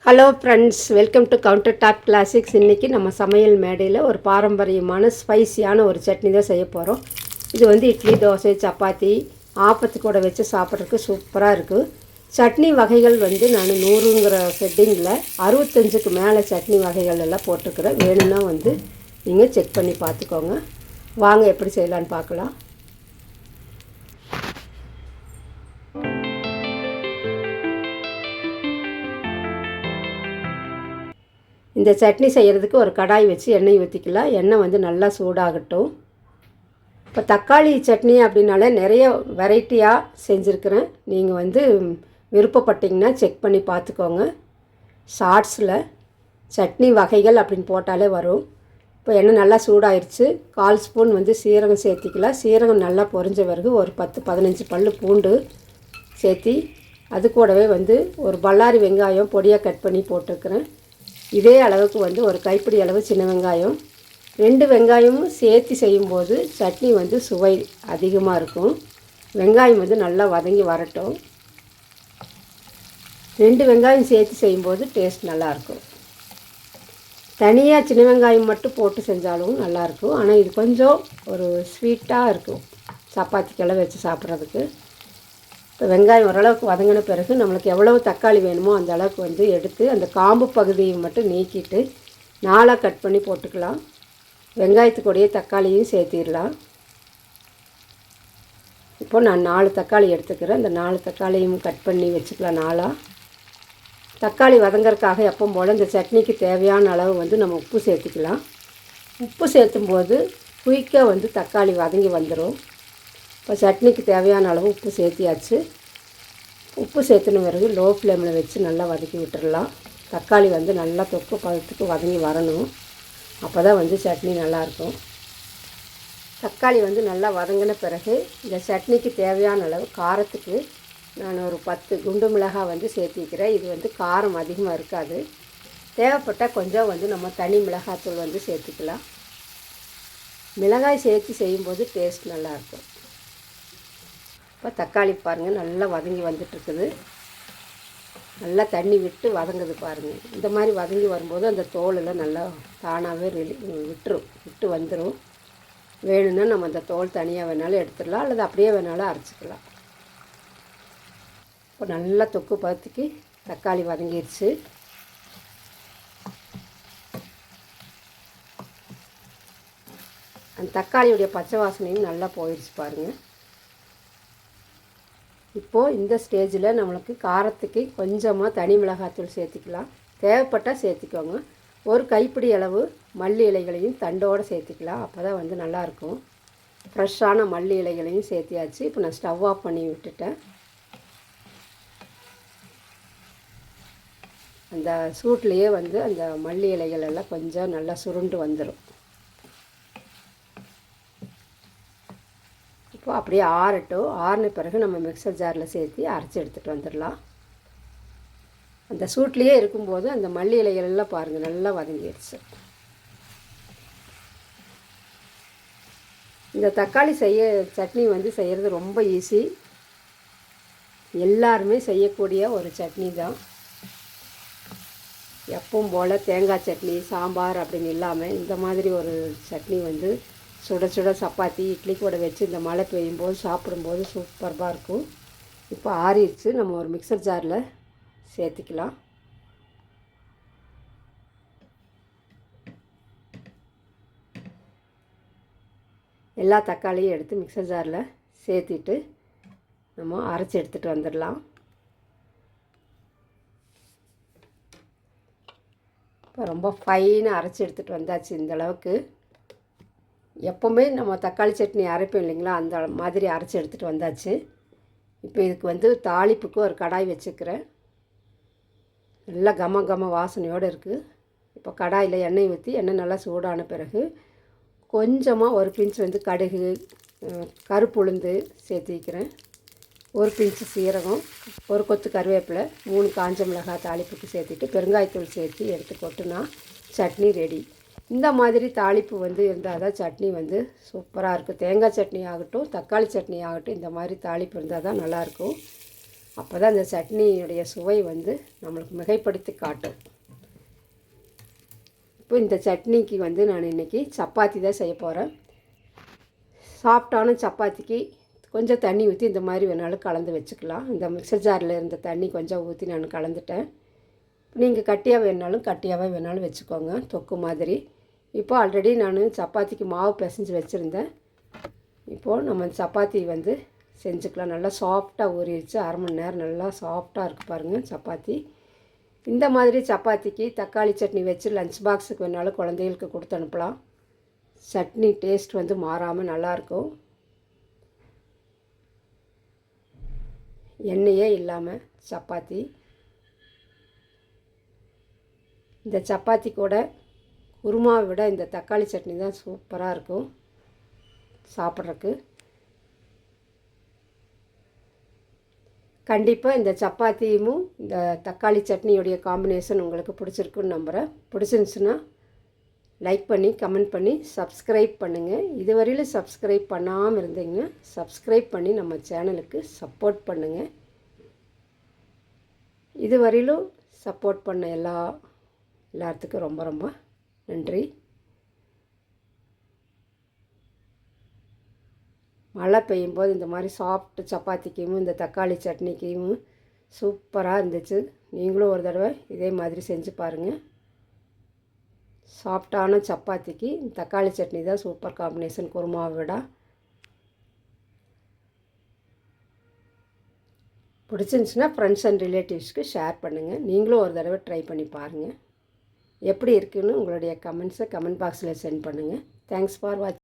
Hello friends, welcome to counter top classics. இன்றைக்கி நம்ம சமையல் மேடையில் ஒரு பாரம்பரியமான ஸ்பைசியான ஒரு சட்னி தான் செய்ய போகிறோம். இது வந்து இட்லி, தோசை, சப்பாத்தி, ஆப்பத்து கூட வச்சு சாப்பிட்றதுக்கு சூப்பராக இருக்குது. சட்னி வகைகள் வந்து நான் 100ங்கிற செட்டிங்கில் 65க்கு மேலே சட்னி வகைகள் எல்லாம் போட்டிருக்கிறேன். வேணும்னா வந்து நீங்கள் செக் பண்ணி பார்த்துக்கோங்க. வாங்க எப்படி செய்யலான்னு பார்க்கலாம். இந்த சட்னி செய்கிறதுக்கு ஒரு கடாய் வச்சு எண்ணெய் ஊற்றிக்கலாம். எண்ணெய் வந்து நல்லா சூடாகட்டும். இப்போ தக்காளி சட்னி அப்படின்னாலே நிறைய வெரைட்டியாக செஞ்சுருக்கிறேன். நீங்கள் வந்து விருப்பப்பட்டிங்கன்னா செக் பண்ணி பார்த்துக்கோங்க. ஷார்ட்ஸில் சட்னி வகைகள் அப்படின்னு போட்டாலே வரும். இப்போ எண்ணெய் நல்லா சூடாயிருச்சு. 1/4 ஸ்பூன் வந்து சீரகம் சேர்த்திக்கலாம். சீரகம் நல்லா பொரிஞ்ச பிறகு ஒரு 10-15 பல் பூண்டு சேர்த்தி, அது கூடவே வந்து ஒரு பல்லாரி வெங்காயம் பொடியாக கட் பண்ணி போட்டிருக்கிறேன். இதே அளவுக்கு வந்து ஒரு கைப்பிடி அளவு சின்ன வெங்காயம், 2 வெங்காயமும் சேர்த்து செய்யும்போது சட்னி வந்து சுவை அதிகமாக இருக்கும். வெங்காயம் வந்து நல்லா வதங்கி வரட்டும். 2 வெங்காயம் சேர்த்து செய்யும்போது டேஸ்ட் நல்லாயிருக்கும். தனியாக சின்ன வெங்காயம் மட்டும் போட்டு செஞ்சாலும் நல்லாயிருக்கும். ஆனால் இது கொஞ்சம் ஒரு ஸ்வீட்டாக இருக்கும் சப்பாத்திக்கெல்லாம் வச்சு சாப்பிட்றதுக்கு. இப்போ வெங்காயம் ஓரளவுக்கு வதங்கின பிறகு நம்மளுக்கு எவ்வளவு தக்காளி வேணுமோ அந்த அளவுக்கு வந்து எடுத்து அந்த காம்பு பகுதியை மட்டும் நீக்கிட்டு 4ஆக கட் பண்ணி போட்டுக்கலாம். வெங்காயத்துக்கூடையே தக்காளியும் சேர்த்திடலாம். இப்போது நான் 4 தக்காளி எடுத்துக்கிறேன். அந்த 4 தக்காளியும் கட் பண்ணி வச்சுக்கலாம் 4ஆக. தக்காளி வதங்கறதுக்காக எப்பவும் போல் இந்த சட்னிக்கு தேவையான அளவு வந்து நம்ம உப்பு சேர்த்துக்கலாம். உப்பு சேர்த்தும்போது குயிக்காக வந்து தக்காளி வதங்கி வந்துடும். இப்போ சட்னிக்கு தேவையான அளவு உப்பு சேர்த்தியாச்சு. உப்பு சேர்த்துன பிறகு லோ ஃப்ளேமில் வச்சு நல்லா வதக்கி விட்டுடலாம். தக்காளி வந்து நல்லா தொக்கு பதத்துக்கு வதங்கி வரணும். அப்போ தான் வந்து சட்னி நல்லாயிருக்கும். தக்காளி வந்து நல்லா வதங்கின பிறகு இந்த சட்னிக்கு தேவையான அளவு காரத்துக்கு நான் ஒரு 10 குண்டு மிளகாய் வந்து சேர்த்திக்கிறேன். இது வந்து காரம் அதிகமாக இருக்காது. தேவைப்பட்டால் கொஞ்சம் வந்து நம்ம தனி மிளகாய்த்தூள் வந்து சேர்த்துக்கலாம். மிளகாய் சேர்த்து செய்யும்போது டேஸ்ட் நல்லாயிருக்கும். இப்போ தக்காளி பாருங்கள் நல்லா வதங்கி வந்துட்டுருக்குது. நல்லா தண்ணி விட்டு வதங்குது பாருங்கள். இந்த மாதிரி வதங்கி வரும்போது அந்த தோலெல்லாம் நல்லா தானாகவே விட்டு வந்துடும். வேணும்னா நம்ம அந்த தோல் தனியாக வேணாலும் எடுத்துடலாம், அல்லது அப்படியே வேணாலும் அரைச்சிக்கலாம். இப்போ நல்லா தொக்கு பதத்துக்கு தக்காளி வதங்கிடுச்சு. அந்த தக்காளியுடைய பச்சை வாசனையும் நல்லா போயிடுச்சு பாருங்கள். இப்போது இந்த ஸ்டேஜில் நம்மளுக்கு காரத்துக்கு கொஞ்சமாக தனி மிளகாய்த்தூள் சேர்த்துக்கலாம். தேவைப்பட்டால் சேர்த்துக்கோங்க. ஒரு கைப்பிடி அளவு மல்லி இலைகளையும் தண்டோடு சேர்த்துக்கலாம். அப்போ தான் வந்து நல்லாயிருக்கும். ஃப்ரெஷ்ஷான மல்லி இலைகளையும் சேர்த்தியாச்சு. இப்போ நான் ஸ்டவ் ஆஃப் பண்ணி விட்டுட்டேன். அந்த சூட்லேயே வந்து அந்த மல்லி இலைகள் எல்லாம் கொஞ்சம் நல்லா சுருண்டு வந்துடும். இப்போ அப்படியே ஆறட்டும். ஆறின பிறகு நம்ம மிக்சர் ஜாரில் சேர்த்து அரைச்சி எடுத்துகிட்டு வந்துடலாம். அந்த சூட்லேயே இருக்கும்போது அந்த மல்லி இலைகள் எல்லாம் பாருங்கள் நல்லா வதங்கிடுச்சு. இந்த தக்காளி சட்னி வந்து செய்கிறது ரொம்ப ஈஸி. எல்லாருமே செய்யக்கூடிய ஒரு சட்னி தான். எப்பவும் போல் தேங்காய் சட்னி, சாம்பார் அப்படின்னு இல்லாமல் இந்த மாதிரி ஒரு சட்னி வந்து சுட சுட சப்பாத்தி, இட்லி கூட வச்சு இந்த மழை பெய்யும்போது சாப்பிடும்போது சூப்பராக இருக்கும். இப்போ ஆறிடுச்சு. நம்ம ஒரு மிக்சர் ஜாரில் சேர்த்துக்கலாம். எல்லா தக்காளியும் எடுத்து மிக்சர் ஜாரில் சேர்த்திட்டு நம்ம அரைச்சி எடுத்துகிட்டு வந்துடலாம். இப்போ ரொம்ப ஃபைனாக அரைச்சி எடுத்துகிட்டு வந்தாச்சு. இந்தளவுக்கு எப்போவுமே நம்ம தக்காளி சட்னி அரைப்போம் இல்லைங்களா, அந்த மாதிரி அரைச்சி எடுத்துகிட்டு வந்தாச்சு. இப்போ இதுக்கு வந்து தாளிப்புக்கு ஒரு கடாய் வச்சுக்கிறேன். நல்லா கம வாசனையோடு இருக்குது. இப்போ கடாயில் எண்ணெய் ஊற்றி எண்ணெய் நல்லா சூடான பிறகு கொஞ்சமாக ஒரு பிஞ்ச் வந்து கடுகு, கருப்பு உளுந்து சேர்த்திக்கிறேன். ஒரு பிஞ்சு சீரகம், ஒரு கொத்து கருவேப்பிலை, 3 காஞ்ச மிளகாய் தாளிப்புக்கு சேர்த்துட்டு பெருங்காயத்தூள் சேர்த்து எடுத்து கொட்டுனா சட்னி ரெடி. இந்த மாதிரி தாளிப்பு வந்து இருந்தால் தான் சட்னி வந்து சூப்பராக இருக்குது. தேங்காய் சட்னி ஆகட்டும், தக்காளி சட்னி ஆகட்டும், இந்த மாதிரி தாளிப்பு இருந்தால் தான் நல்லாயிருக்கும். அப்போ தான் இந்த சட்னியுடைய சுவை வந்து நம்மளுக்கு மிகைப்படுத்தி காட்டும். இப்போ இந்த சட்னிக்கு வந்து நான் இன்றைக்கி சப்பாத்தி தான் செய்ய போகிறேன். சாஃப்டான சப்பாத்திக்கு கொஞ்சம் தண்ணி ஊற்றி இந்த மாதிரி வேணாலும் கலந்து வச்சுக்கலாம். இந்த மிக்சர் ஜாரில் இருந்த தண்ணி கொஞ்சம் ஊற்றி நான் கலந்துட்டேன். நீங்கள் கட்டியாக வேணாலும் வச்சுக்கோங்க, தொக்கு மாதிரி. இப்போ ஆல்ரெடி நான் சப்பாத்திக்கு மாவு பிசைஞ்சு வச்சுருந்தேன். இப்போது நம்ம சப்பாத்தி வந்து செஞ்சுக்கலாம். நல்லா சாஃப்டாக ஊறிடுச்சு. அரை மணி நேரம் நல்லா சாஃப்டாக இருக்குது பாருங்கள் சப்பாத்தி. இந்த மாதிரி சப்பாத்திக்கு தக்காளி சட்னி வச்சு லஞ்ச் பாக்ஸுக்கு வேணாலும் குழந்தைகளுக்கு கொடுத்து அனுப்பலாம். சட்னி டேஸ்ட் வந்து மாறாமல் நல்லாயிருக்கும். எண்ணெயே இல்லாமல் சப்பாத்தி. இந்த சப்பாத்தி கூட குருமாவை விட இந்த தக்காளி சட்னி தான் சூப்பராக இருக்கும் சாப்பிட்றதுக்கு. கண்டிப்பாக இந்த சப்பாத்தியும் இந்த தக்காளி சட்னியுடைய காம்பினேஷன் உங்களுக்கு பிடிச்சிருக்குன்னு நம்புகிறேன். பிடிச்சிருந்துச்சுன்னா லைக் பண்ணி கமெண்ட் பண்ணி சப்ஸ்கிரைப் பண்ணுங்கள். இதுவரையிலும் சப்ஸ்கிரைப் பண்ணாமல் இருந்தீங்கன்னா சப்ஸ்கிரைப் பண்ணி நம்ம சேனலுக்கு சப்போர்ட் பண்ணுங்கள். இதுவரையிலும் சப்போர்ட் பண்ண எல்லாத்துக்கும் ரொம்ப ரொம்ப நன்றி. மழை பெய்யும்போது இந்த மாதிரி சாஃப்ட் சப்பாத்திக்கும் இந்த தக்காளி சட்னிக்கும் சூப்பராக இருந்துச்சு. நீங்களும் ஒரு தடவை இதே மாதிரி செஞ்சு பாருங்கள். சாஃப்டான சப்பாத்திக்கு தக்காளி சட்னி தான் சூப்பர் காம்பினேஷன் குருமாவை விட. பிடிச்சிருந்துச்சுன்னா ஃப்ரெண்ட்ஸ் அண்ட் ரிலேட்டிவ்ஸ்க்கு ஷேர் பண்ணுங்கள். நீங்களும் ஒரு தடவை ட்ரை பண்ணி பாருங்கள். எப்படி இருக்குன்னு உங்களுடைய கமெண்ட்ஸை கமெண்ட் பாக்ஸில் சென்ட் பண்ணுங்கள். தேங்க்ஸ் ஃபார் வாட்சிங்.